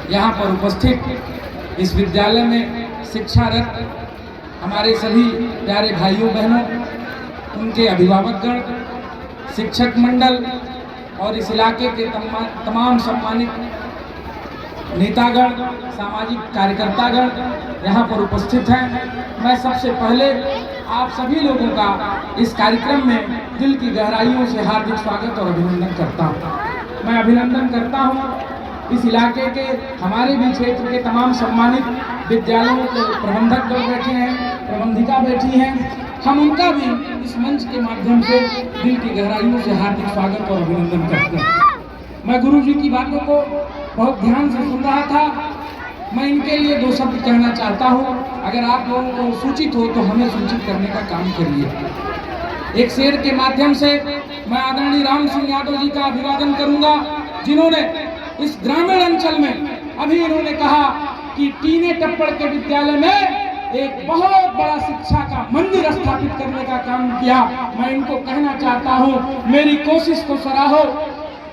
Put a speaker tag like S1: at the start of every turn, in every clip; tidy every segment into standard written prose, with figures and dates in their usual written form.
S1: यहाँ पर उपस्थित इस विद्यालय में शिक्षारत हमारे सभी प्यारे भाइयों बहनों, उनके अभिभावकगण, शिक्षक मंडल और इस इलाके के तमाम सम्मानित नेतागण, सामाजिक कार्यकर्तागण यहाँ पर उपस्थित हैं। मैं सबसे पहले आप सभी लोगों का इस कार्यक्रम में दिल की गहराइयों से हार्दिक स्वागत और अभिनंदन करता हूँ। मैं अभिनंदन करता हूँ इस इलाके के, हमारे भी क्षेत्र के तमाम सम्मानित विद्यालयों के प्रबंधक लोग बैठे हैं, प्रबंधिका बैठी हैं। हम उनका भी इस मंच के माध्यम से दिल की गहराइयों से हार्दिक स्वागत और अभिनंदन करते हैं। मैं गुरु जी की बातों को बहुत ध्यान से सुन रहा था। मैं इनके लिए दो शब्द कहना चाहता हूँ। अगर आप लोगों को सूचित हो तो हमें सूचित करने का काम करिए। एक शेर के माध्यम से मैं आदरणीय राम सिंह यादव जी का अभिवादन करूंगा, जिन्होंने इस ग्रामीण अंचल में अभी इन्होंने कहा कि टीने टप्पड़ के विद्यालय में एक बहुत बड़ा शिक्षा का मंदिर स्थापित करने का काम किया। मैं इनको कहना चाहता हूँ, मेरी कोशिश को सराहो,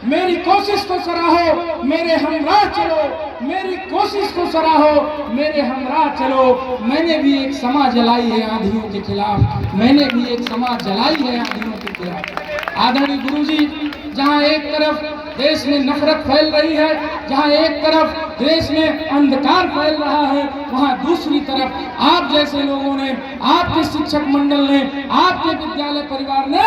S1: मेरी कोशिश को सराहो, मेरे हमराह चलो, मेरी कोशिश को सराहो, मेरे हमराह चलो। मैंने भी एक समाज जलाई है आंधियों के खिलाफ, मैंने भी एक समाज जलाई है आंधियों के खिलाफ। आदरणीय गुरुजी, जहाँ एक तरफ देश में नफरत फैल रही है, जहाँ एक तरफ देश में अंधकार फैल रहा है, वहाँ दूसरी तरफ आप जैसे लोगों ने, आपके शिक्षक मंडल ने, आपके विद्यालय परिवार ने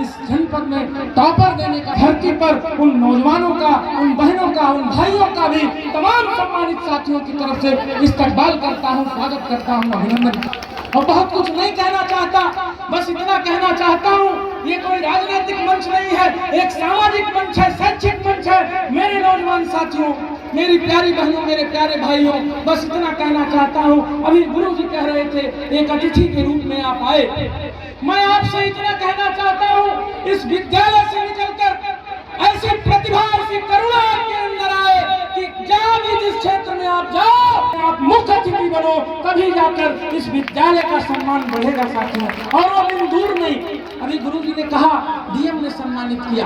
S1: इस जनपद में टॉपर देने का धरती पर उन नौजवानों का, उन बहनों का, उन भाइयों का भी तमाम सम्मानित साथियों की तरफ से इस्तकबाल करता हूँ, स्वागत करता हूँ, अभिनंदन। और बहुत कुछ नहीं कहना चाहता, बस इतना कहना चाहता हूँ, ये कोई राजनीतिक मंच नहीं है, एक सामाजिक मंच है, शैक्षिक मंच है। मेरे नौजवान साथियों, मेरी प्यारी बहनों, मेरे प्यारे भाइयों, बस इतना कहना चाहता हूँ। अभी गुरु जी कह रहे थे एक अतिथि के रूप में आप आए, मैं आपसे इतना कहना चाहता हूँ, इस विद्यालय से निकलकर ऐसी प्रतिभा, ऐसी करुणा आपके अंदर आए कि जहाँ भी जिस क्षेत्र में आप जाओ, आप मुख्य अतिथि बनो, तभी जाकर इस विद्यालय का सम्मान बढ़ेगा साथियों। और वो दिन दूर नहीं, अभी गुरु जी ने कहा डीएम ने सम्मानित किया,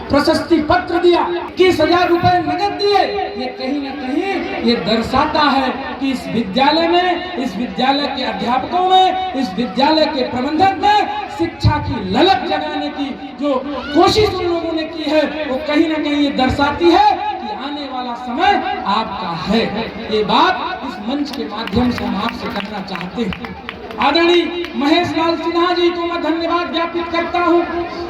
S1: प्रशस्ति पत्र दिया, 21,000 रुपए नगद दिए। ये कहीं न कहीं ये दर्शाता है कि इस विद्यालय में, इस विद्यालय के अध्यापकों में, इस विद्यालय के प्रबंधक में शिक्षा की ललक जगाने की जो कोशिश उन लोगों ने की है, वो कहीं ना कहीं ये दर्शाती है कि आने वाला समय आपका है। ये बात इस मंच के माध्यम से हम आपसे कहना चाहते हैं। आदरणीय महेश लाल सिन्हा जी को मैं धन्यवाद ज्ञापित करता हूँ,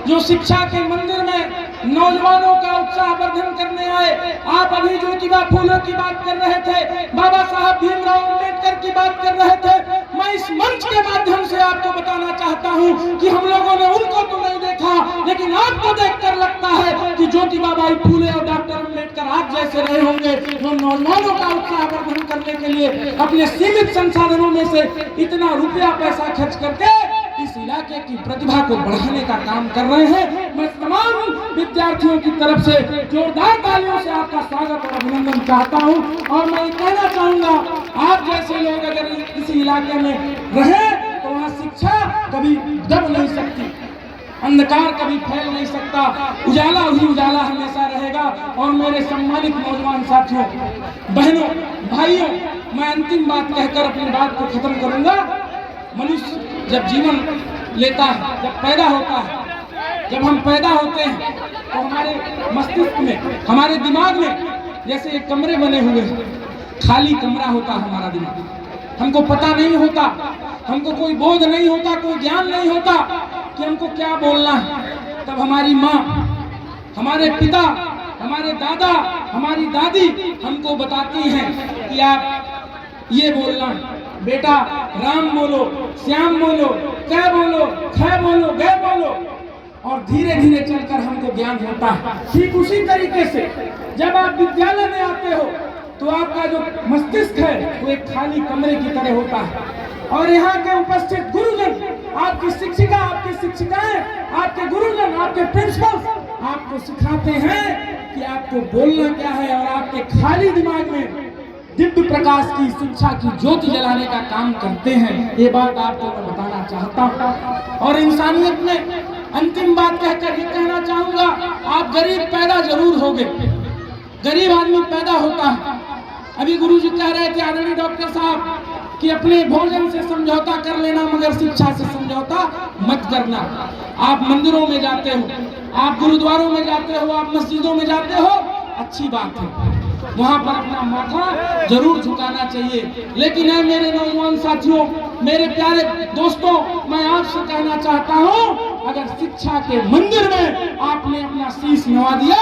S1: जो शिक्षा के मंदिर में नौजवानों का उत्साह वर्धन करने आए। आप अभी ज्योतिबा फूले की बात कर रहे थे, बाबा साहब भीमराव अम्बेडकर की बात कर रहे थे। मैं इस मंच के माध्यम से आपको बताना चाहता हूँ कि हम लोगों ने उनको तो नहीं देखा, लेकिन आपको देखकर लगता है कि ज्योतिबा बाई फूले और डॉक्टर अम्बेडकर आप जैसे रहे होंगे, जो नौजवानों का उत्साह वर्धन करने के लिए अपने सीमित संसाधनों में से इतना रुपया पैसा खर्च करके इस इलाके की प्रतिभा को बढ़ाने का काम कर रहे हैं। मैं तमाम विद्यार्थियों की तरफ से जोरदार तालियों से आपका स्वागत और अभिनंदन चाहता हूं। और मैं कहना चाहूंगा, आप जैसे लोग अगर किसी इलाके में रहे तो वहाँ शिक्षा कभी दब नहीं सकती, अंधकार कभी फैल नहीं सकता, उजाला ही उजाला हमेशा रहेगा। और मेरे सम्मानित नौजवान साथियों, बहनों, भाइयों, मैं अंतिम बात कहकर अपनी बात को खत्म करूंगा। मनुष्य जब जीवन लेता है, जब पैदा होता है, जब हम पैदा होते हैं तो हमारे मस्तिष्क में, हमारे दिमाग में जैसे एक कमरे बने हुए हैं, खाली कमरा होता है हमारा दिमाग। हमको पता नहीं होता, हमको कोई बोध नहीं होता, कोई ज्ञान नहीं होता कि हमको क्या बोलना है। तब हमारी माँ, हमारे पिता, हमारे दादा, हमारी दादी हमको बताती हैं कि आप ये बोलना, बेटा राम बोलो, श्याम बोलो, कै बोलो, ख बोलो, गे बोलो। और धीरे धीरे चलकर हमको ज्ञान होता है। ठीक उसी तरीके से जब आप विद्यालय में आते हो तो आपका जो मस्तिष्क है वो एक खाली कमरे की तरह होता है। और यहाँ के उपस्थित गुरुजन, आपकी शिक्षिका, आपकी शिक्षिकाएं, आपके गुरुजन, आपके प्रिंसिपल आपको सिखाते हैं कि आपको बोलना क्या है, और आपके खाली दिमाग में दिव्य प्रकाश की शिक्षा की ज्योति जलाने का काम करते हैं। ये बात आपको मैं बताना चाहता हूँ। और इंसानियत में अंतिम बात कहकर ये कहना चाहूंगा, आप गरीब पैदा जरूर होगे, गरीब आदमी पैदा होता है, अभी गुरुजी कह रहे थे आदरणीय डॉक्टर साहब कि अपने भोजन से समझौता कर लेना मगर शिक्षा से समझौता मत करना। आप मंदिरों में जाते हो, आप गुरुद्वारों में जाते हो, आप मस्जिदों में जाते हो, अच्छी बात है, वहां पर अपना माथा जरूर झुकाना चाहिए। लेकिन है मेरे नौजवान साथियों, मेरे प्यारे दोस्तों, मैं आपसे कहना चाहता हूं, अगर शिक्षा के मंदिर में आपने अपना शीश नवा दिया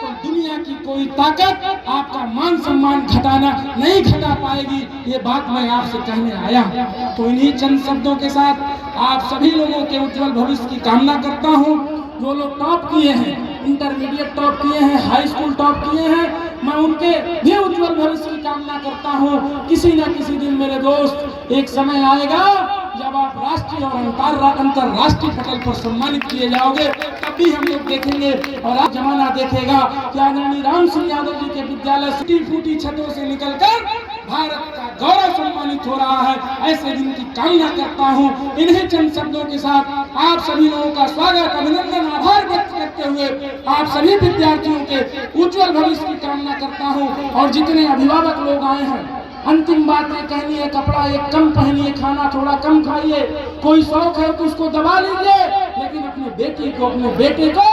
S1: तो दुनिया की कोई ताकत आपका मान सम्मान घटाना नहीं घटा पाएगी। ये बात मैं आपसे कहने आया। तो इन्हीं चंद शब्दों के साथ आप सभी लोगों के उज्जवल भविष्य की कामना करता हूँ। जो लोग टॉप किए हैं, इंटरमीडिएट टॉप किए हैं, हाई स्कूल टॉप किए हैं, मैं उनके भी उज्जवल भविष्य की कामना करता हूँ। किसी न किसी दिन मेरे दोस्त एक समय आएगा जब आप राष्ट्रीय और अंतरराष्ट्रीय पटल पर सम्मानित किए जाओगे, तब भी हम लोग देखेंगे और आज जमाना देखेगा कि आदरणीय राम सिंह यादव जी के विद्यालय टूटी फूटी छतों से निकलकर भारत का गौरव सम्मानित हो रहा है। ऐसे दिन की कामना करता हूँ। इन्हीं चंद शब्दों के साथ आप सभी लोगों का स्वागत, अभिनंदन, आभार व्यक्त करते हुए आप सभी विद्यार्थियों के उज्जवल भविष्य की कामना करता हूँ। और जितने अभिभावक लोग आए हैं, अंतिम बात ये कहनी है, कपड़ा एक कम पहनिए, खाना थोड़ा कम खाइए, कोई शौक है तो उसको दबा लीजिए, लेकिन अपने बेटी को, अपने बेटे को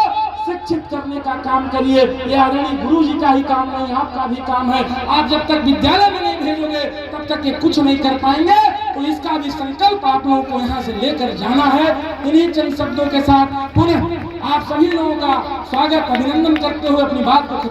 S1: शिक्षित करने का काम करिए। ये आदरणीय गुरु जी का ही काम नहीं, आपका भी काम है। आप जब तक विद्यालय में नहीं भेजोगे तब तक ये कुछ नहीं कर पाएंगे। तो इसका भी संकल्प आप लोगों को यहाँ से लेकर जाना है। इन्हीं चंद शब्दों के साथ पुनः आप सभी लोगों का स्वागत, अभिनंदन करते हुए अपनी बात को